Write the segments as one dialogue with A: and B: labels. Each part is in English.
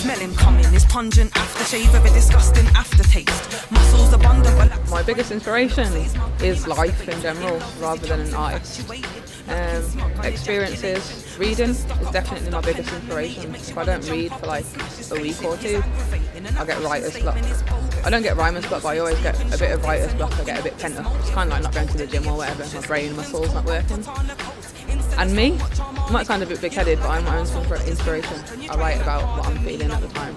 A: smell him coming. His pungent aftershave of a disgusting aftertaste. Muscles abundant.
B: My biggest inspiration is life in general rather than an artist. Experiences, reading is definitely my biggest inspiration. If I don't read for like a week or two, I get writer's block. I don't get rhymer's block, but I always get a bit of writer's block. I get a bit pent up. It's kind of like not going to the gym or whatever. My brain, my soul's not working. And me, I might sound a bit big-headed, but I'm my own inspiration. I write about what I'm feeling at the time.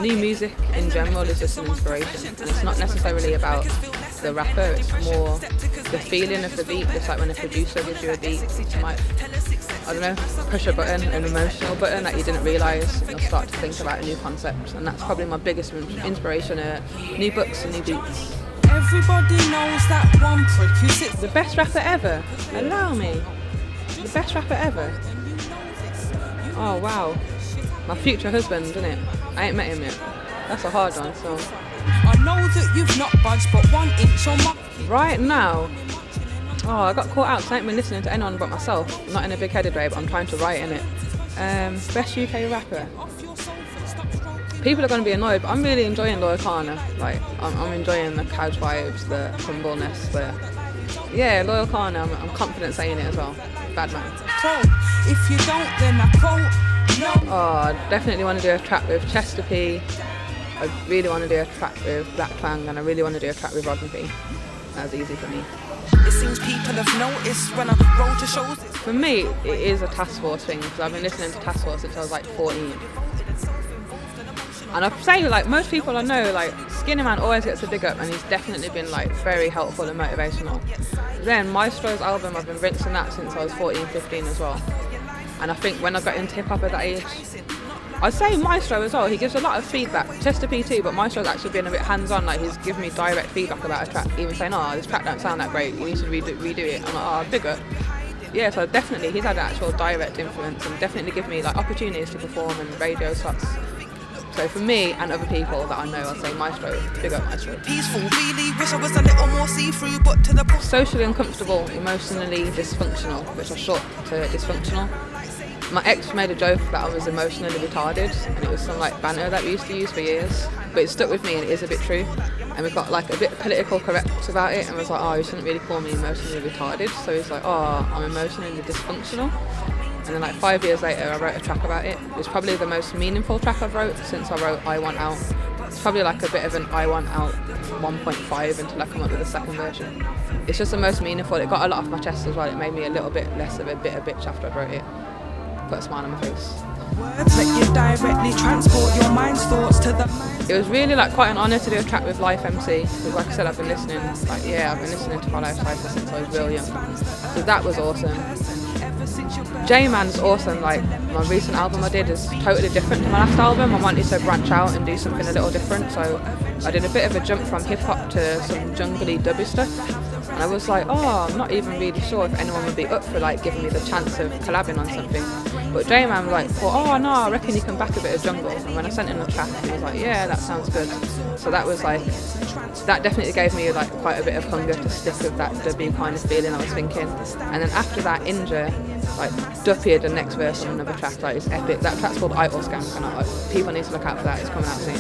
B: New music in general is just an inspiration, and it's not necessarily about the rapper, it's more the feeling of the beat. Just like when a producer gives you a beat, you might, I don't know, push a button, an emotional button that you didn't realise, and you'll start to think about a new concept, and that's probably my biggest inspiration, new books and new beats.
A: Everybody knows that one prick who sits.
B: The best rapper ever, allow me. The best rapper ever. Oh wow, my future husband, isn't it? I ain't met him yet. That's a hard one, so.
A: I know that you've not budged but 1 inch on my.
B: Right now, oh, I got caught out, so I ain't been listening to anyone but myself. Not in a big-headed way, but I'm trying to write in it. Best UK rapper. People are going to be annoyed, but I'm really enjoying Loyal Kana. Like, I'm enjoying the couch vibes, the humbleness, yeah, Loyal Kana, I'm confident saying it as well. Bad man.
A: So, if you don't, then I quote, no.
B: Oh, I definitely want to do a track with Chester P. I really want to do a track with Black Fang, and I really want to do a track with Rodney P. That's easy for me.
A: It seems people have noticed when I roll to shows.
B: For me, it is a Task Force thing, because I've been listening to Task Force since I was like 14. And I'd say, like, most people I know, like, Skinny Man always gets a big up, and he's definitely been, like, very helpful and motivational. Then Maestro's album, I've been rinsing that since I was 14, 15 as well. And I think when I got into hip-hop at that age, I'd say Maestro as well, he gives a lot of feedback. Chester P too, but Maestro's actually been a bit hands-on, like, he's given me direct feedback about a track, even saying, oh, this track don't sound that great, you need to redo it. I'm like, oh, big up. Yeah, so definitely, he's had an actual direct influence, and definitely given me, like, opportunities to perform and radio slots. So for me and other people that I know, I'd say Maestro, big up Maestro.
A: Peaceful, really wish I was a little more see-through, but to the
B: socially uncomfortable, emotionally dysfunctional, which I short to dysfunctional. My ex made a joke that I was emotionally retarded, and it was some like banter that we used to use for years, but it stuck with me and it is a bit true. And we got like a bit political correct about it, and was like, oh, you shouldn't really call me emotionally retarded. So he's like, oh, I'm emotionally dysfunctional. And then like 5 years later, I wrote a track about it. It's probably the most meaningful track I've wrote since I wrote I Want Out. It's probably like a bit of an I Want Out 1.5 until I come up with the second version. It's just the most meaningful. It got a lot off my chest as well. It made me a little bit less of a bitter bitch after I wrote it. Put a smile on my face.
A: Words let you directly transport your mind's thoughts to the.
B: It was really like quite an honour to do a track with Life MC, because like I said, I've been listening to My Life Cypher since I was real young. So that was awesome. J-Man's awesome. Like, my recent album I did is totally different to my last album. I wanted to branch out and do something a little different, so I did a bit of a jump from hip-hop to some jungly dubby stuff, and I was like, oh, I'm not even really sure if anyone would be up for like giving me the chance of collabing on something. But J-Man was like, oh no, I reckon you can back a bit of jungle. And when I sent him the track, he was like, yeah, that sounds good. So that was like, that definitely gave me like quite a bit of hunger to stick with that dubby kind of feeling I was thinking. And then after that, Inja like duppied the next verse on another track. Like, it's epic. That track's called Idol Scam, and people need to look out for that. It's coming out soon.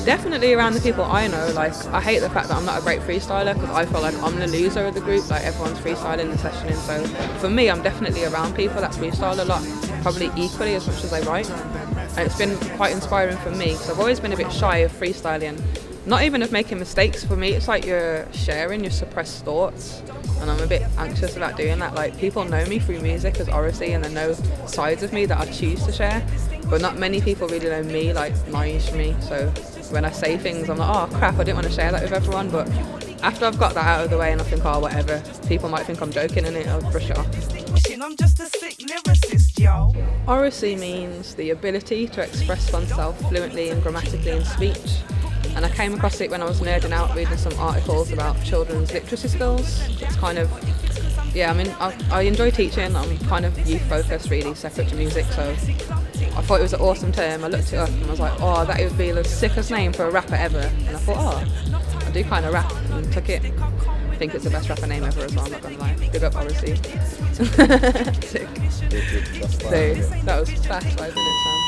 B: Definitely around the people I know. Like, I hate the fact that I'm not a great freestyler, because I feel like I'm the loser of the group. Like, everyone's freestyling and sessioning. So for me, I'm definitely around people that freestyle a lot, probably equally as much as they write. And it's been quite inspiring for me, because I've always been a bit shy of freestyling. Not even of making mistakes. For me, it's like you're sharing your suppressed thoughts, and I'm a bit anxious about doing that. Like, people know me through music as Oracy, and they know sides of me that I choose to share, but not many people really know me, like niche me. So when I say things, I'm like, oh crap, I didn't want to share that with everyone. But after I've got that out of the way and I think, oh whatever, people might think I'm joking, and I'll brush it off.
A: I'm just a sick lyricist, yo.
B: Oracy means the ability to express oneself fluently and grammatically in speech. And I came across it when I was nerding out reading some articles about children's literacy skills. It's kind of, yeah, I mean, I enjoy teaching. I'm kind of youth focused, really, separate to music, so I thought it was an awesome term. I looked it up and I was like, oh, that would be the sickest name for a rapper ever. And I thought, oh, I do kind of rap, and took it. I think it's the best rapper name ever as well, I'm not gonna lie. Big up Oracy. Sick. So that was fast 5 minutes, man.